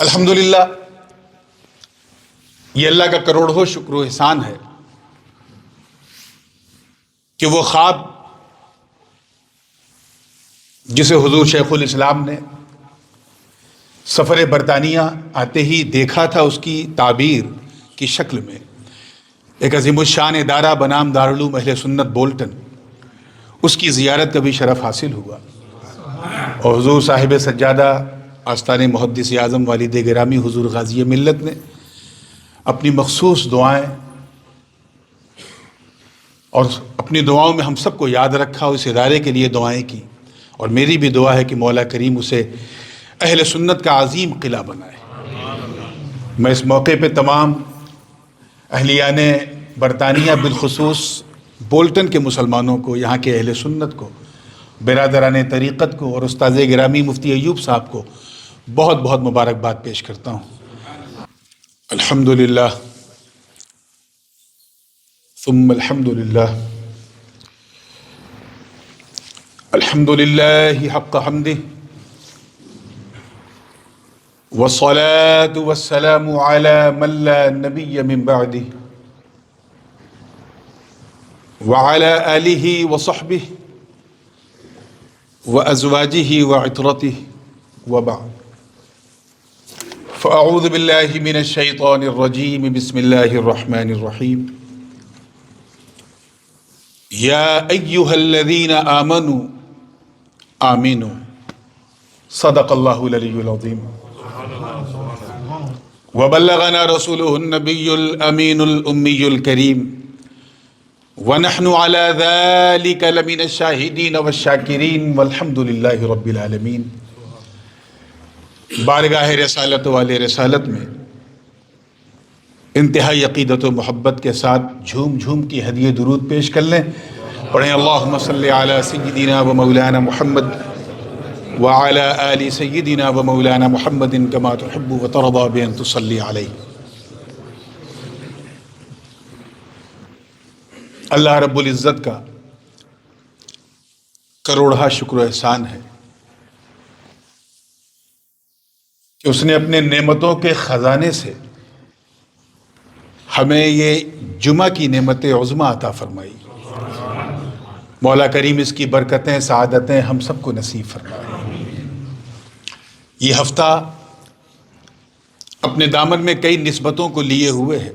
الحمدللہ، یہ اللہ کا کروڑوں شکر و احسان ہے کہ وہ خواب جسے حضور شیخ الاسلام نے سفر برطانیہ آتے ہی دیکھا تھا، اس کی تعبیر کی شکل میں ایک عظیم الشان ادارہ بنام دارالعلوم اہل سنت بولٹن، اس کی زیارت کا بھی شرف حاصل ہوا، اور حضور صاحب سجادہ آستان محدث اعظم والد گرامی حضور غازی ملت نے اپنی مخصوص دعائیں اور اپنی دعاؤں میں ہم سب کو یاد رکھا، اس ادارے کے لیے دعائیں کی، اور میری بھی دعا ہے کہ مولا کریم اسے اہل سنت کا عظیم قلعہ بنائے۔ میں اس موقع پہ تمام اہلیان برطانیہ بالخصوص بولٹن کے مسلمانوں کو، یہاں کے اہل سنت کو، برادران طریقت کو اور استاذ گرامی مفتی ایوب صاحب کو بہت بہت مبارکباد پیش کرتا ہوں۔ الحمدللہ ثم الحمدللہ، الحمدللہ حق حمدہ، والصلاة والسلام على من لا نبی من بعدہ، وعلى آلہ وصحبہ وأزواجہ وعطرتہ، وبعد، فأعوذ باللہ من الشیطان الرجیم، بسم اللہ الرحمن الرحیم۔ یا ایہا الذین آمنوا آمنوا، صدق اللہ العلی العظیم، وبلغنا رسوله النبی الامین الامی الکریم، ونحن على ذلك لمن الشاہدین والشاکرین، والحمد للہ رب العالمین۔ بارگاہ رسالت والے رسالت میں انتہائی عقیدت و محبت کے ساتھ جھوم جھوم کی ہدیہ درود پیش کر لیں۔ پڑھیں اللہم صلی علی سیدنا و مولانا محمد وعلی آل سیدنا و مولانا محمد کما تحب و ترضی بان تصلی علیہ۔ اللہ رب العزت کا کروڑہ شکر و احسان ہے کہ اس نے اپنے نعمتوں کے خزانے سے ہمیں یہ جمعہ کی نعمت عظمیٰ عطا فرمائی۔ مولا کریم اس کی برکتیں، سعادتیں ہم سب کو نصیب فرمائے۔ یہ ہفتہ اپنے دامن میں کئی نسبتوں کو لیے ہوئے ہے،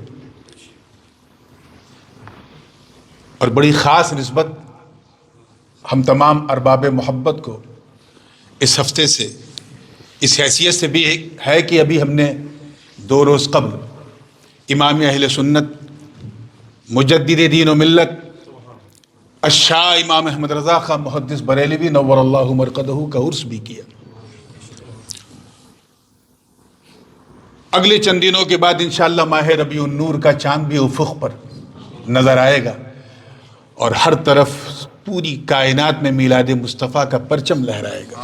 اور بڑی خاص نسبت ہم تمام ارباب محبت کو اس ہفتے سے اس حیثیت سے بھی ہے کہ ابھی ہم نے 2 روز قبل امام اہل سنت مجدد دین و ملت الشاہ امام احمد رضا خان محدث بریلوی نور اللہ مرقدہ کا عرس بھی کیا۔ اگلے چند دنوں کے بعد انشاءاللہ ماہ ربیع النور کا چاند بھی افق پر نظر آئے گا، اور ہر طرف پوری کائنات میں میلاد مصطفیٰ کا پرچم لہرائے گا۔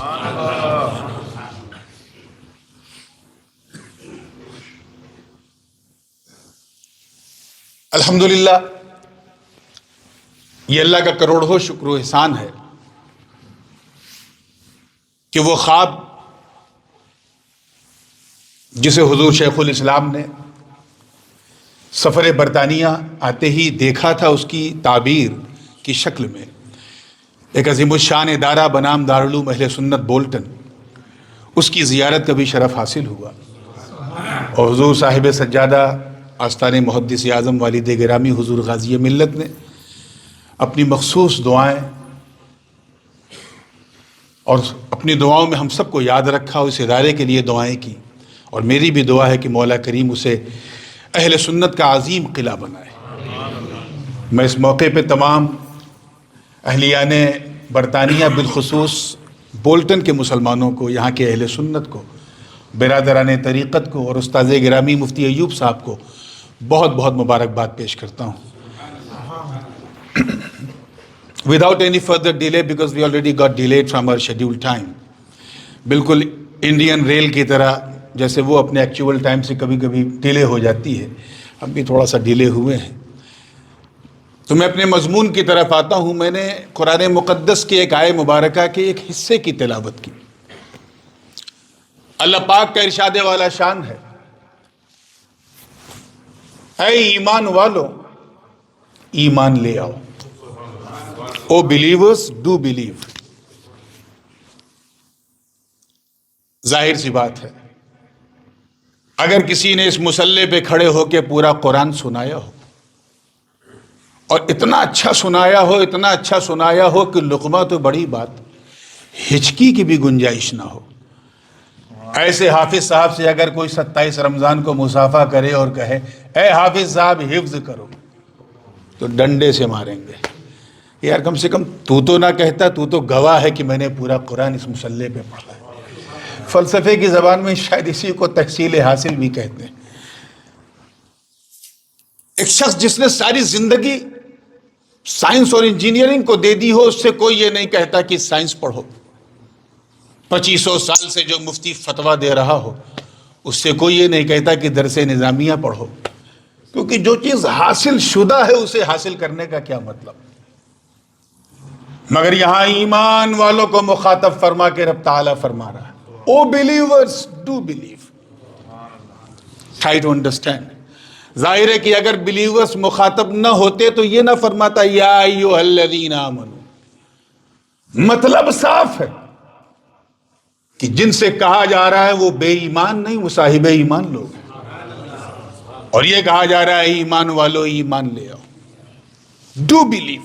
الحمدللہ، یہ اللہ کا کروڑوں شکر و احسان ہے کہ وہ خواب جسے حضور شیخ الاسلام نے سفر برطانیہ آتے ہی دیکھا تھا، اس کی تعبیر کی شکل میں ایک عظیم الشان ادارہ بنام دارالعلوم اہل سنت بولٹن، اس کی زیارت کا بھی شرف حاصل ہوا، اور حضور صاحب سجادہ آستان محدث اعظم والد گرامی حضور غازی ملت نے اپنی مخصوص دعائیں اور اپنی دعاؤں میں ہم سب کو یاد رکھا، اس ادارے کے لیے دعائیں کی، اور میری بھی دعا ہے کہ مولا کریم اسے اہل سنت کا عظیم قلعہ بنائے۔ میں اس موقع پہ تمام اہلیان برطانیہ بالخصوص بولٹن کے مسلمانوں کو، یہاں کے اہل سنت کو، برادران طریقت کو اور استاذ گرامی مفتی ایوب صاحب کو بہت بہت مبارکباد پیش کرتا ہوں۔ Without any further delay, because we already got delayed from our scheduled time، بالکل انڈین ریل کی طرح جیسے وہ اپنے ایکچول ٹائم سے کبھی کبھی ڈیلے ہو جاتی ہے، ہم بھی تھوڑا سا ڈیلے ہوئے ہیں، تو میں اپنے مضمون کی طرف آتا ہوں۔ میں نے قرآن مقدس کے ایک آیہ مبارکہ کے ایک حصے کی تلاوت کی۔ اللہ پاک کا ارشاد والا شان ہے، اے ایمان والو ایمان لے آؤ. او بلیورز ڈو بلیو. ظاہر سی بات ہے، اگر کسی نے اس مصلی پہ کھڑے ہو کے پورا قرآن سنایا ہو اور اتنا اچھا سنایا ہو، اتنا اچھا سنایا ہو کہ لقمہ تو بڑی بات، ہچکی کی بھی گنجائش نہ ہو، ایسے حافظ صاحب سے اگر کوئی 27 رمضان کو مصافحہ کرے اور کہے اے حافظ صاحب حفظ کرو، تو ڈنڈے سے ماریں گے. یار کم سے کم تو نہ کہتا، تو گواہ ہے کہ میں نے پورا قرآن اس مصلی پہ پڑھا ہے. فلسفے کی زبان میں شاید اسی کو تحصیل حاصل بھی کہتے ہیں. ایک شخص جس نے ساری زندگی سائنس اور انجینئرنگ کو دے دی ہو، اس سے کوئی یہ نہیں کہتا کہ سائنس پڑھو. 2500 سال سے جو مفتی فتویٰ دے رہا ہو، اس سے کوئی یہ نہیں کہتا کہ درس نظامیہ پڑھو، کیونکہ جو چیز حاصل شدہ ہے اسے حاصل کرنے کا کیا مطلب. مگر یہاں ایمان والوں کو مخاطب فرما کے رب تعالیٰ فرما رہا ہے، O believers do believe. Try to understand. ظاہر ہے کہ اگر بلیورز مخاطب نہ ہوتے تو یہ نہ فرماتا یا ایھا الذین آمنوا. مطلب صاف ہے کہ جن سے کہا جا رہا ہے وہ بے ایمان نہیں، وہ صاحب ایمان لوگ ہیں، اور یہ کہا جا رہا ہے ایمان والو ایمان لے آؤ، ڈو بلیو.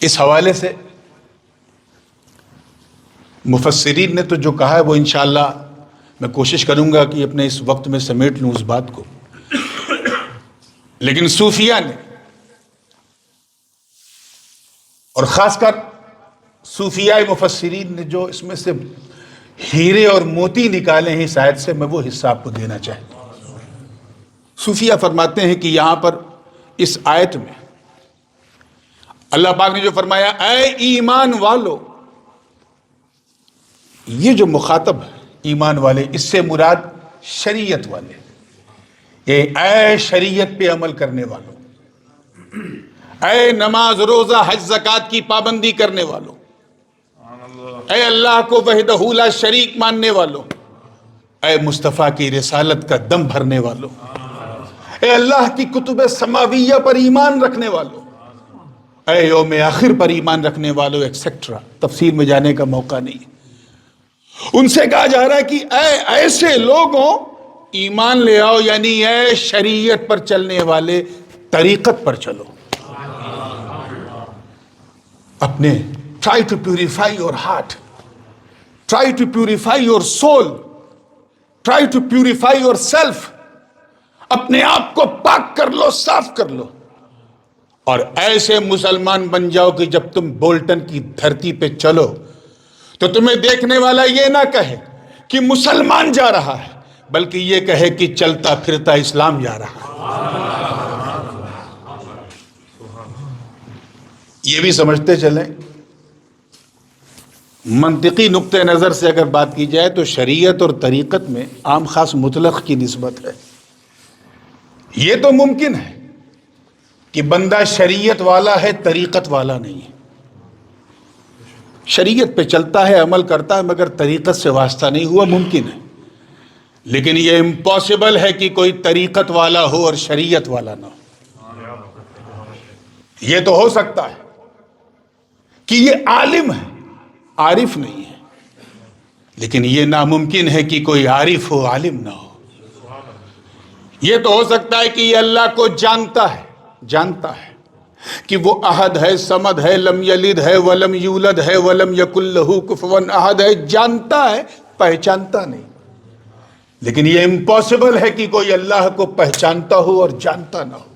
اس حوالے سے مفسرین نے تو جو کہا ہے وہ انشاءاللہ میں کوشش کروں گا کہ اپنے اس وقت میں سمیٹ لوں اس بات کو. لیکن صوفیہ نے، اور خاص کر صوفیاء مفسرین نے جو اس میں سے ہیرے اور موتی نکالے ہیں اس آیت سے، میں وہ حصہ آپ کو دینا چاہتا ہوں. صوفیہ فرماتے ہیں کہ یہاں پر اس آیت میں اللہ پاک نے جو فرمایا اے ایمان والو، یہ جو مخاطب ہے ایمان والے، اس سے مراد شریعت والے، یہ اے شریعت پہ عمل کرنے والوں، اے نماز روزہ حج زکوٰۃ کی پابندی کرنے والوں، اے اللہ کو وحدہ لا شریک ماننے والوں، اے مصطفیٰ کی رسالت کا دم بھرنے والوں، اے اللہ کی کتب سماویہ پر ایمان رکھنے والوں، اے یوم آخر پر ایمان رکھنے والوں، ایکسیکٹرا. تفصیل میں جانے کا موقع نہیں. ان سے کہا جا رہا ہے کہ اے ایسے لوگوں ایمان لے آؤ، یعنی اے شریعت پر چلنے والے، طریقت پر چلو. اپنے try to purify your heart, try to purify your soul, try to purify yourself. اپنے آپ کو پاک کر لو، صاف کر لو، اور ایسے مسلمان بن جاؤ کہ جب تم بولٹن کی دھرتی پہ چلو تو تمہیں دیکھنے والا یہ نہ کہے کہ مسلمان جا رہا ہے، بلکہ یہ کہے کہ چلتا پھرتا اسلام جا رہا ہے. یہ بھی سمجھتے چلیں، منطقی نقطہ نظر سے اگر بات کی جائے تو شریعت اور طریقت میں عام خاص مطلق کی نسبت ہے. یہ تو ممکن ہے کہ بندہ شریعت والا ہے، طریقت والا نہیں ہے. شریعت پہ چلتا ہے، عمل کرتا ہے، مگر طریقت سے واسطہ نہیں ہوا، ممکن ہے. لیکن یہ امپاسبل ہے کہ کوئی طریقت والا ہو اور شریعت والا نہ ہو. یہ تو ہو سکتا ہے کہ یہ عالم ہے، عارف نہیں ہے، لیکن یہ ناممکن ہے کہ کوئی عارف ہو عالم نہ ہو. یہ تو ہو سکتا ہے کہ یہ اللہ کو جانتا ہے کہ وہ احد ہے، صمد ہے، لم یلد ہے ولم یولد ہے ولم یکن لہ کفوا احد ہے، جانتا ہے، پہچانتا نہیں. لیکن یہ امپاسبل ہے کہ کوئی اللہ کو پہچانتا ہو اور جانتا نہ ہو.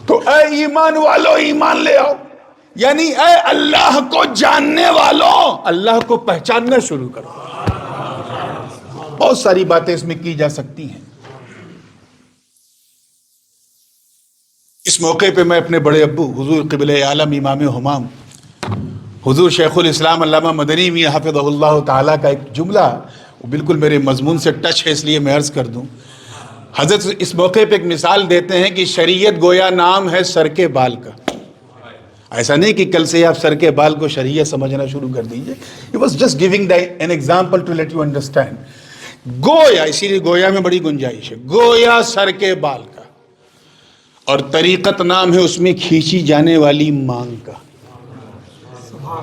تو اے ایمان والو ایمان لے آؤ، یعنی اے اللہ کو جاننے والوں، اللہ کو پہچاننا شروع کرو. بہت ساری باتیں اس میں کی جا سکتی ہیں. اس موقع پہ میں اپنے بڑے ابو حضور قبلہ عالم امام حمام حضور شیخ الاسلام علامہ مدنی میاں حفظہ اللہ تعالیٰ کا ایک جملہ وہ بالکل میرے مضمون سے ٹچ ہے، اس لیے میں عرض کر دوں. حضرت اس موقع پہ ایک مثال دیتے ہیں کہ شریعت گویا نام ہے سر کے بال کا. ایسا نہیں کہ کل سے آپ سر کے بال کو شریعت سمجھنا شروع کر دیجئے. He was just giving an example to let you understand. گویا، اسی لیے گویا میں بڑی گنجائش ہے، گویا سر کے بال کا، اور طریقت نام ہے اس میں کھینچی جانے والی مانگ کا.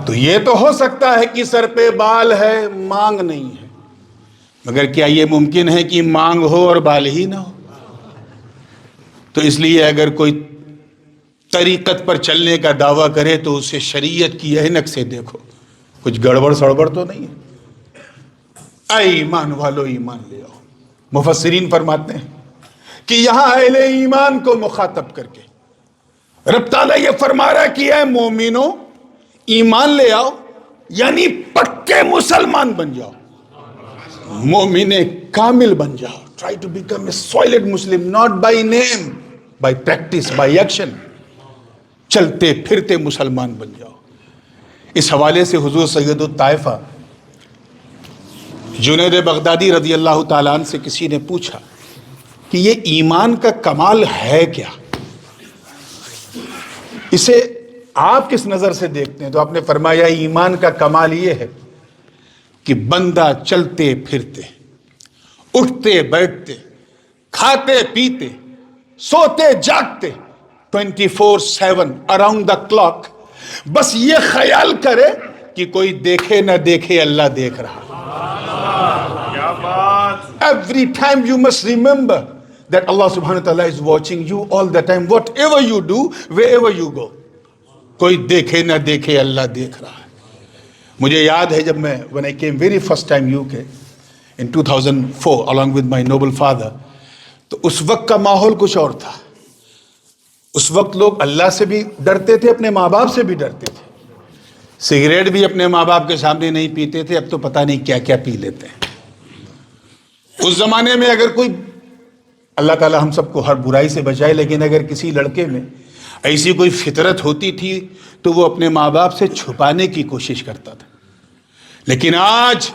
تو یہ تو ہو سکتا ہے کہ سر پہ بال ہے مانگ نہیں ہے، مگر کیا یہ ممکن ہے کہ مانگ ہو اور بال ہی نہ ہو؟ تو اس لیے اگر کوئی طریقت پر چلنے کا دعویٰ کرے تو اسے شریعت کی عینک سے دیکھو، کچھ گڑبڑ سڑبڑ تو نہیں ہے. اے ایمان والو ایمان لے آؤ. مفسرین فرماتے ہیں کہ یہاں اہل ایمان کو مخاطب کر کے رب تعالیٰ یہ فرما رہا کہ اے مومنو ایمان لے آؤ، یعنی پکے مسلمان بن جاؤ، مومن کامل بن جاؤ. Try to become a solid Muslim, not by name, by practice, by action. چلتے پھرتے مسلمان بن جاؤ. اس حوالے سے حضور سید الطائفہ جنید بغدادی رضی اللہ تعالیٰ عنہ سے کسی نے پوچھا کہ یہ ایمان کا کمال ہے کیا، اسے آپ کس نظر سے دیکھتے ہیں؟ تو آپ نے فرمایا ایمان کا کمال یہ ہے کہ بندہ چلتے پھرتے، اٹھتے بیٹھتے، کھاتے پیتے، سوتے جاگتے، 24/7 اراؤنڈ دا کلاک بس یہ خیال کرے کہ کوئی دیکھے نہ دیکھے اللہ دیکھ رہا. Every time you must remember that Allah subhanahu wa ta'ala is watching you all the time, whatever you do, wherever you go. کوئی دیکھے نہ دیکھے اللہ دیکھ رہا ہے. مجھے یاد ہے جب میں when I came very first time UK in 2004 along with my noble father, تو اس وقت کا ماحول کچھ اور تھا. اس وقت لوگ اللہ سے بھی ڈرتے تھے، اپنے ماں باپ سے بھی ڈرتے تھے. سگریٹ بھی اپنے ماں باپ کے سامنے نہیں پیتے تھے، اب تو پتہ نہیں کیا کیا پی لیتے ہیں. اس زمانے میں اگر کوئی، اللہ تعالی ہم سب کو ہر برائی سے بچائے، لیکن اگر کسی لڑکے میں ایسی کوئی فطرت ہوتی تھی تو وہ اپنے ماں باپ سے چھپانے کی کوشش کرتا تھا. لیکن آج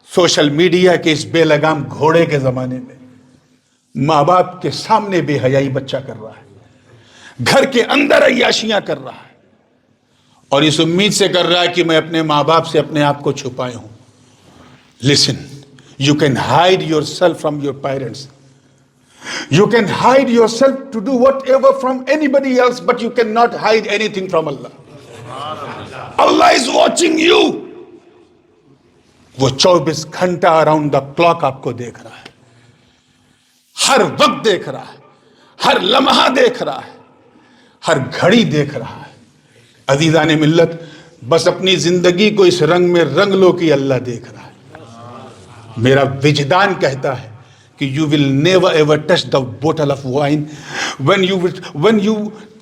سوشل میڈیا کے اس بے لگام گھوڑے کے زمانے میں ماں باپ کے سامنے بے حیائی بچہ کر رہا ہے، گھر کے اندر عیاشیاں کر رہا ہے، اور اس امید سے کر رہا ہے کہ میں اپنے ماں باپ سے اپنے آپ کو چھپائے ہوں. Listen, you can hide yourself from your parents. You can hide yourself to do whatever from anybody else, but you cannot hide anything from Allah. Allah is watching you. وہ 24 گھنٹہ اراؤنڈ دا کلاک آپ کو دیکھ رہا ہے، ہر وقت دیکھ رہا ہے، ہر لمحہ دیکھ رہا ہے، ہر گھڑی دیکھ رہا ہے. عزیزان ملت، بس اپنی زندگی کو اس رنگ میں رنگ لو کہ اللہ دیکھ رہا ہے. میرا وجدان کہتا ہے کہ you will never ever touch the bottle of wine. When you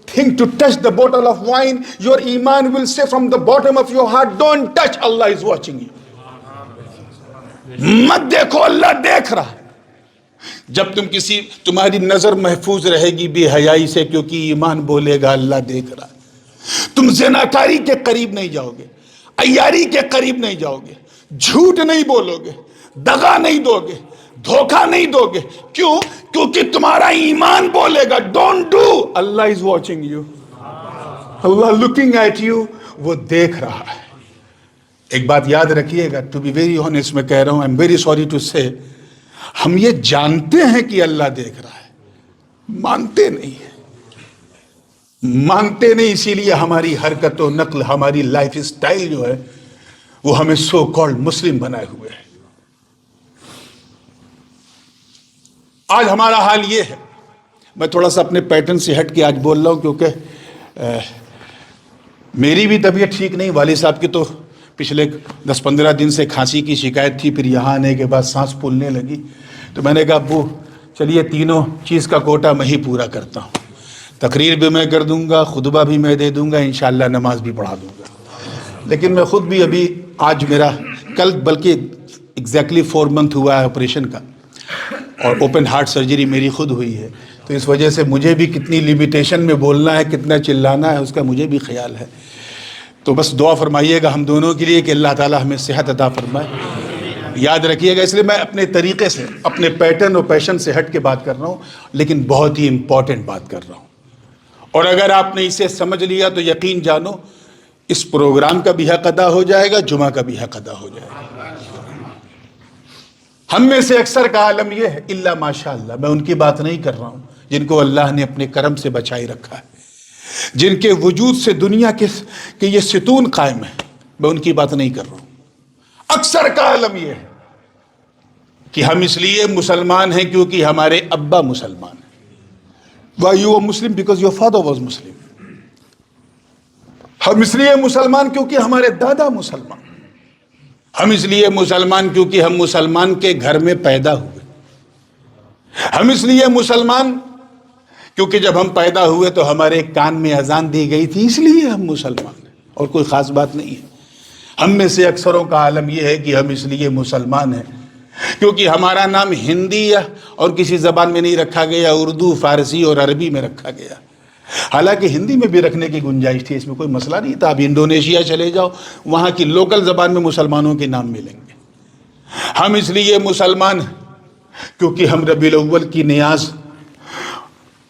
think to touch the bottle of wine, your iman will say from the bottom of your heart, don't touch, Allah is watching you. مت دیکھو، اللہ دیکھ رہا ہے. جب تمہاری نظر محفوظ رہے گی بے حیائی سے، کیونکہ ایمان بولے گا اللہ دیکھ رہا ہے. تم زناکاری کے قریب نہیں جاؤ گے، عیاری کے قریب نہیں جاؤ گے، جھوٹ نہیں بولو گے، دغا نہیں دو گے، دھوکہ نہیں دو گے. کیوں؟ کیونکہ تمہارا ایمان بولے گا ڈونٹ ڈو، اللہ از واچنگ یو، اللہ لکنگ ایٹ یو، وہ دیکھ رہا ہے. ایک بات یاد رکھیے گا، ٹو بی ویری آنیسٹ میں کہہ رہا ہوں، I am very sorry to say, ہم یہ جانتے ہیں کہ اللہ دیکھ رہا ہے، مانتے نہیں ہیں، مانتے نہیں. اسی لیے ہماری حرکت و نقل، ہماری لائف اسٹائل جو ہے وہ ہمیں سو کالڈ مسلم بنائے ہوئے ہے. آج ہمارا حال یہ ہے. میں تھوڑا سا اپنے پیٹرن سے ہٹ کے آج بول رہا ہوں، کیونکہ میری بھی طبیعت ٹھیک نہیں، والد صاحب کی تو پچھلے 10-15 دن سے کھانسی کی شکایت تھی، پھر یہاں آنے کے بعد سانس پھولنے لگی. تو میں نے کہا ابو چلیے تینوں چیز کا کوٹا میں ہی پورا کرتا ہوں، تقریر بھی میں کر دوں گا، خطبہ بھی میں دے دوں گا، انشاءاللہ نماز بھی پڑھا دوں گا. لیکن میں خود بھی ابھی آج میرا کل بلکہ ایگزیکٹلی 4 منتھ ہوا ہے آپریشن کا، اور اوپن ہارٹ سرجری میری خود ہوئی ہے. تو اس وجہ سے مجھے بھی کتنی لیمیٹیشن میں بولنا ہے، کتنا چلانا ہے، اس کا مجھے بھی خیال ہے. تو بس دعا فرمائیے گا ہم دونوں کے لیے کہ اللہ تعالی ہمیں صحت عطا فرمائے. یاد رکھیے گا، اس لیے میں اپنے طریقے سے، اپنے پیٹرن اور پیشن سے ہٹ کے بات کر رہا ہوں، لیکن بہت ہی امپورٹنٹ بات کر رہا ہوں. اور اگر آپ نے اسے سمجھ لیا تو یقین جانو اس پروگرام کا بھی حق ادا ہو جائے گا، جمعہ کا بھی حق ادا ہو جائے گا۔ ہم میں سے اکثر کا عالم یہ ہے، الا ماشاء اللہ، میں ان کی بات نہیں کر رہا ہوں جن کو اللہ نے اپنے کرم سے بچائی رکھا ہے، جن کے وجود سے دنیا کے یہ ستون قائم ہے، میں ان کی بات نہیں کر رہا ہوں۔ اکثر کا عالم یہ ہے کہ ہم اس لیے مسلمان ہیں کیونکہ ہمارے ابا مسلمان ہیں۔ Why you are Muslim? Because your father was Muslim. ہم اس لیے مسلمان کیونکہ ہمارے دادا مسلمان، ہم اس لیے مسلمان کیونکہ ہم مسلمان کے گھر میں پیدا ہوئے، ہم اس لیے مسلمان کیونکہ جب ہم پیدا ہوئے تو ہمارے کان میں اذان دی گئی تھی، اس لیے ہم مسلمان ہیں، اور کوئی خاص بات نہیں ہے۔ ہم میں سے اکثروں کا عالم یہ ہے کہ ہم اس لیے مسلمان ہیں کیونکہ ہمارا نام ہندی اور کسی زبان میں نہیں رکھا گیا، اردو، فارسی اور عربی میں رکھا گیا۔ حالانکہ ہندی میں بھی رکھنے کی گنجائش تھی، اس میں کوئی مسئلہ نہیں تھا۔ اب انڈونیشیا چلے جاؤ، وہاں کی لوکل زبان میں مسلمانوں کے نام ملیں گے۔ ہم اس لیے مسلمان ہیں کیونکہ ہم ربیع الاول کی نیاز،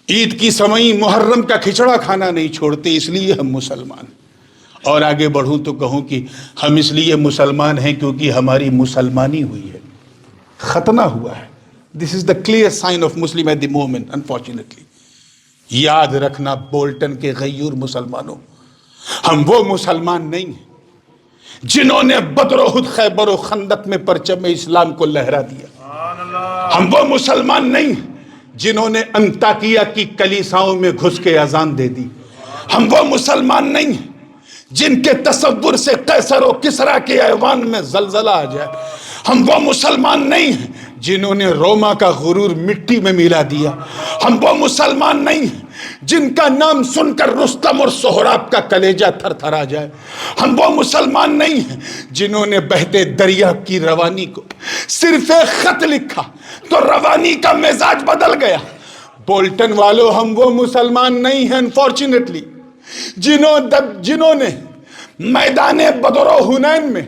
عید کی سوئیں، محرم کا کھچڑا کھانا نہیں چھوڑتے، اس لیے ہم مسلمان ہیں۔ اور آگے بڑھوں تو کہوں کہ ہم اس لیے مسلمان ہیں کیونکہ ہماری مسلمانی ہوئی ہے، ختنہ ہوا ہے۔ This is the clear sign of Muslim at the moment, unfortunately. یاد رکھنا بولٹن کے غیور مسلمانوں، ہم وہ مسلمان نہیں ہیں جنہوں نے بدر و احد، خیبر و خندق میں پرچم اسلام کو لہرا دیا۔ ہم وہ مسلمان نہیں ہیں جنہوں نے انطاکیہ کی کلیساؤں میں گھس کے اذان دے دی۔ ہم وہ مسلمان نہیں ہیں جن کے تصور سے قیصر و کسریٰ کے ایوان میں زلزلہ آ جائے۔ ہم وہ مسلمان نہیں ہیں جنہوں نے روما کا غرور مٹی میں ملا دیا۔ ہم وہ مسلمان نہیں ہیں جن کا نام سن کر رستم اور سہراب کا کلیجہ تھر تھر آ جائے۔ ہم وہ مسلمان نہیں ہیں جنہوں نے بہتے دریا کی روانی کو صرف ایک خط لکھا تو روانی کا مزاج بدل گیا۔ بولٹن والوں، ہم وہ مسلمان نہیں ہیں انفارچونیٹلی جنہوں نے میدان بدر و حنین میں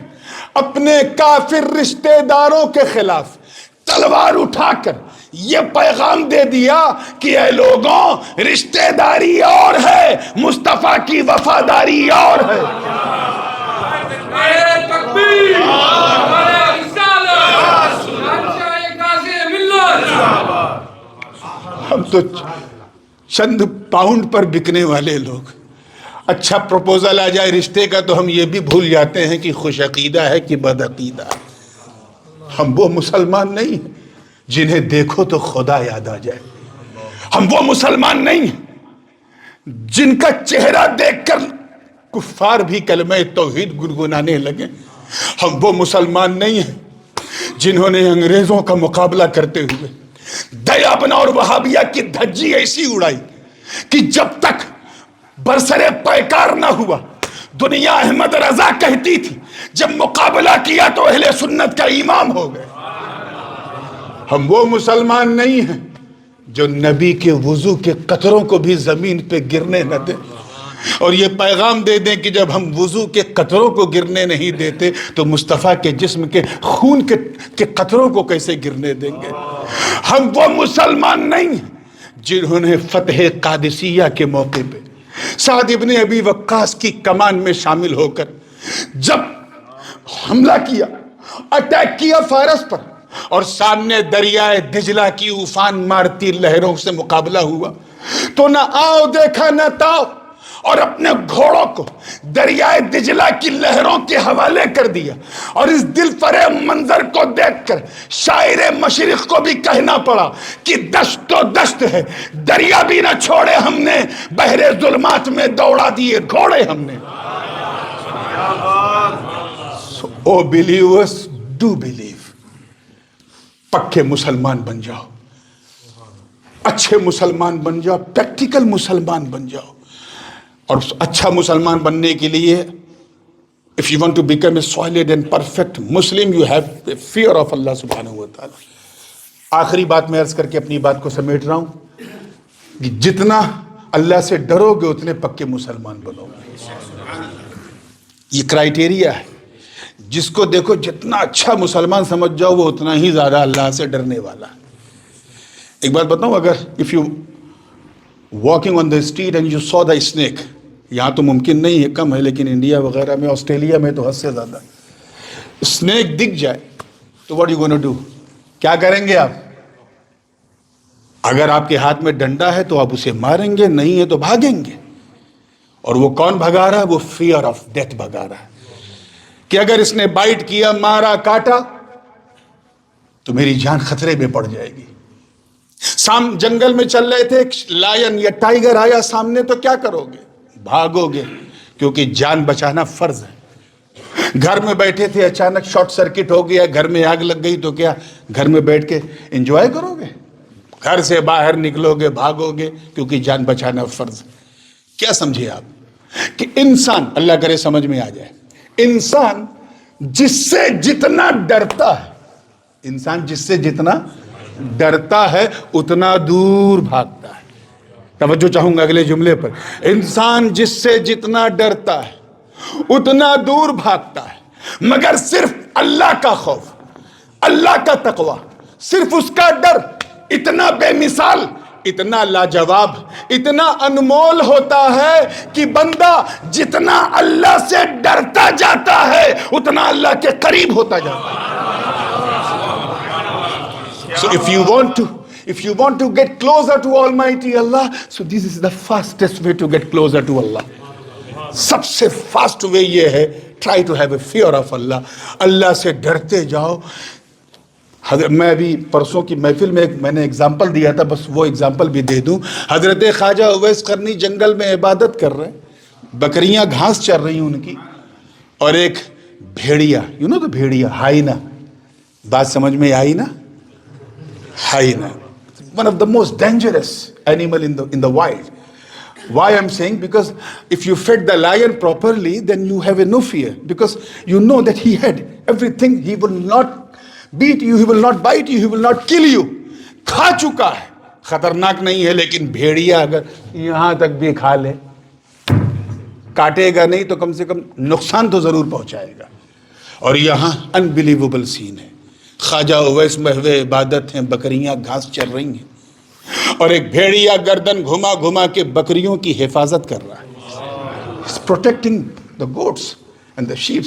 اپنے کافر رشتہ داروں کے خلاف تلوار اٹھا کر یہ پیغام دے دیا کہ اے لوگوں، رشتہ داری اور ہے، مصطفیٰ کی وفاداری اور ہے۔ ہم تو چند پاؤنڈ پر بکنے والے لوگ، اچھا پروپوزل آ جائے رشتے کا تو ہم یہ بھی بھول جاتے ہیں کہ خوش عقیدہ ہے کہ بد عقیدہ ہے۔ ہم وہ مسلمان نہیں ہیں جنہیں دیکھو تو خدا یاد آ جائے۔ ہم وہ مسلمان نہیں ہیں جن کا چہرہ دیکھ کر کفار بھی کلمہ توحید گنگنانے لگے۔ ہم وہ مسلمان نہیں ہیں جنہوں نے انگریزوں کا مقابلہ کرتے ہوئے دیابنا اور وہابیہ کی دھجی ایسی اڑائی کہ جب تک برسرے پیکار نہ ہوا دنیا احمد رضا کہتی تھی، جب مقابلہ کیا تو اہل سنت کا امام ہو گئے۔ ہم وہ مسلمان نہیں ہیں جو نبی کے وضو کے قطروں کو بھی زمین پہ گرنے نہ دیں اور یہ پیغام دے دیں کہ جب ہم وضو کے قطروں کو گرنے نہیں دیتے تو مصطفیٰ کے جسم کے خون کے قطروں کو کیسے گرنے دیں گے۔ ہم وہ مسلمان نہیں ہیں جنہوں نے فتح قادسیہ کے موقع پہ سعد ابن ابی وقاص کی کمان میں شامل ہو کر جب حملہ کیا، اٹیک کیا فارس پر، اور سامنے دریائے دجلہ کی افان مارتی لہروں سے مقابلہ ہوا تو نہ آؤ دیکھا نہ تاؤ، اور اپنے گھوڑوں کو دریائے دجلہ کی لہروں کے حوالے کر دیا۔ اور اس دل فریب منظر کو دیکھ کر شاعر مشرق کو بھی کہنا پڑا کہ دشت تو دشت ہے، دریا بھی نہ چھوڑے ہم نے، بحر ظلمات میں دوڑا دیے گھوڑے ہم نے۔ او believers, do believe۔ پکے مسلمان بن جاؤ، اچھے مسلمان بن جاؤ، پریکٹیکل مسلمان بن جاؤ۔ اور اچھا مسلمان بننے کے لیے if you want to become a solid and perfect Muslim you have a fear of Allah subhanahu wa ta'ala۔ آخری بات میں عرض کر کے اپنی بات کو سمیٹ رہا ہوں کہ جتنا اللہ سے ڈرو گے اتنے پکے مسلمان بنو گے۔ یہ کرائیٹیریا ہے، جس کو دیکھو جتنا اچھا مسلمان سمجھ جاؤ وہ اتنا ہی زیادہ اللہ سے ڈرنے والا ہے۔ ایک بات بتاؤں، اگر if you walking on the street and you saw the snake. یہاں تو ممکن نہیں ہے, کم ہے, لیکن انڈیا وغیرہ میں, آسٹریلیا میں تو حد سے زیادہ. اسنیک دکھ جائے تو what are you going to do؟ کیا کریں گے آپ؟ اگر آپ کے ہاتھ میں ڈنڈا ہے تو آپ اسے ماریں گے, نہیں ہے تو بھاگیں گے. اور وہ کون بھگا رہا ہے؟ وہ فیئر آف ڈیتھ بھگا رہا ہے کہ اگر اس نے بائٹ کیا, مارا, کاٹا تو میری جان خطرے میں پڑ جائے گی. جنگل میں چل رہے تھے, ایک لائن یا ٹائیگر آیا سامنے, تو کیا کرو گے؟ بھاگو گے, کیونکہ جان بچانا فرض ہے. گھر میں بیٹھے تھے, اچانک شارٹ سرکٹ ہو گیا, گھر میں آگ لگ گئی, تو کیا گھر میں بیٹھ کے انجوائے کرو گے؟ گھر سے باہر نکلو گے, بھاگو گے, کیونکہ جان بچانا فرض ہے. کیا سمجھے آپ کہ انسان, اللہ کرے سمجھ میں آ جائے, انسان جس سے جتنا ڈرتا ہے, انسان جس سے جتنا ڈرتا ہے اتنا دور بھاگتا ہے. توجہ چاہوں گا اگلے جملے پر. انسان جس سے جتنا ڈرتا ہے اتنا دور بھاگتا ہے, مگر صرف اللہ کا خوف, اللہ کا تقوی, صرف اس کا ڈر اتنا بے مثال, اتنا لاجواب, اتنا انمول ہوتا ہے کہ بندہ جتنا اللہ سے ڈرتا جاتا ہے اتنا اللہ کے قریب ہوتا جاتا ہے. So if you want to get closer to Almighty Allah, so this is the fastest way to get closer to Allah. سب سے فاسٹ وے یہ ہے, try to have a fear of Allah. اللہ سے ڈرتے جاؤ. میں ابھی پرسوں کی محفل میں میں نے اگزامپل دیا تھا, بس وہ اگزامپل بھی دے دوں. حضرت خواجہ اویس قرنی جنگل میں عبادت کر رہے ہیں, بکریاں گھاس چر رہی ہیں ان کی, اور ایک بھیڑیا, یو نو تو بھیڑیا, ہائینا, بات سمجھ میں آئی نا؟ hyena, one of the most dangerous animal in the wild. Why I'm saying? Because if you fed the lion properly, then you have no fear, because you know that he had everything. He will not beat you, he will not bite you, he will not kill you. کھا چکا ہے, خطرناک نہیں ہے, لیکن بھیڑیا اگر یہاں تک بھی کھا لے, کاٹے گا نہیں تو کم سے کم نقصان تو ضرور پہنچائے گا. اور یہاں unbelievable scene ہے. خواجہ اویس محو عبادت ہیں, بکریاں گھاس چر رہی ہیں, اور ایک بھیڑیا گردن گھما گھما کے بکریوں کی حفاظت کر رہا ہے. He's protecting the goats and the sheep.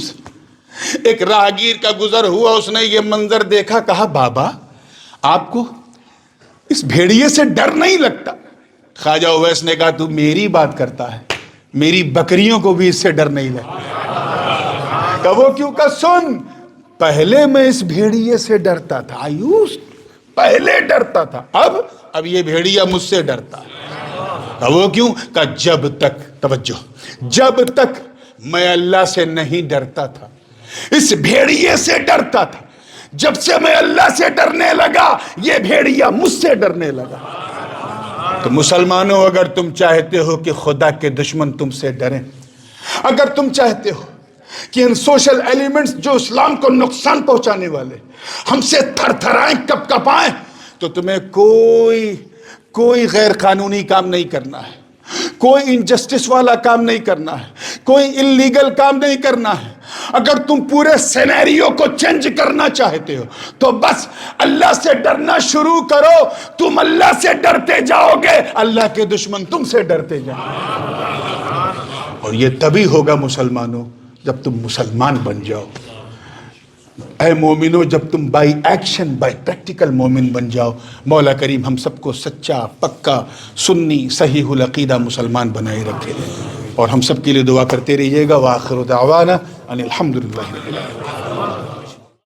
ایک راہگیر کا گزر ہوا, اس نے یہ منظر دیکھا, کہا بابا آپ کو اس بھیڑیے سے ڈر نہیں لگتا؟ خواجہ اویس نے کہا تو میری بات کرتا ہے, میری بکریوں کو بھی اس سے ڈر نہیں لگتا. کہ وہ کیوں؟ کہ سن, پہلے میں اس بھیڑیے سے ڈرتا تھا, پہلے ڈرتا تھا, اب یہ بھیڑیا مجھ سے ڈرتا ہے. وہ کیوں؟ کہ جب تک, توجہ, جب تک میں اللہ سے نہیں ڈرتا تھا, اس بھیڑیے سے ڈرتا تھا. جب سے میں اللہ سے ڈرنے لگا, یہ بھیڑیا مجھ سے ڈرنے لگا. تو مسلمانوں, اگر تم چاہتے ہو کہ خدا کے دشمن تم سے ڈریں, اگر تم چاہتے ہو کہ ان سوشل ایلیمنٹس جو اسلام کو نقصان پہنچانے والے ہم سے تھر تھرائیں, کپ کپائیں, تو تمہیں کوئی غیر قانونی کام نہیں کرنا ہے, کوئی انجسٹس والا کام نہیں کرنا ہے, کوئی انلیگل کام نہیں کرنا ہے. اگر تم پورے سینیریو کو چینج کرنا چاہتے ہو تو بس اللہ سے ڈرنا شروع کرو. تم اللہ سے ڈرتے جاؤ گے, اللہ کے دشمن تم سے ڈرتے جائیں گے. اور یہ تبھی ہوگا مسلمانوں جب تم مسلمان بن جاؤ. اے مومنو, جب تم بائی ایکشن, بائی پریکٹیکل مومن بن جاؤ. مولا کریم ہم سب کو سچا, پکا, سنی, صحیح العقیدہ مسلمان بنائے رکھے, اور ہم سب کے لیے دعا کرتے رہیے گا. وآخر دعوانا ان الحمدللہ رب العالمین.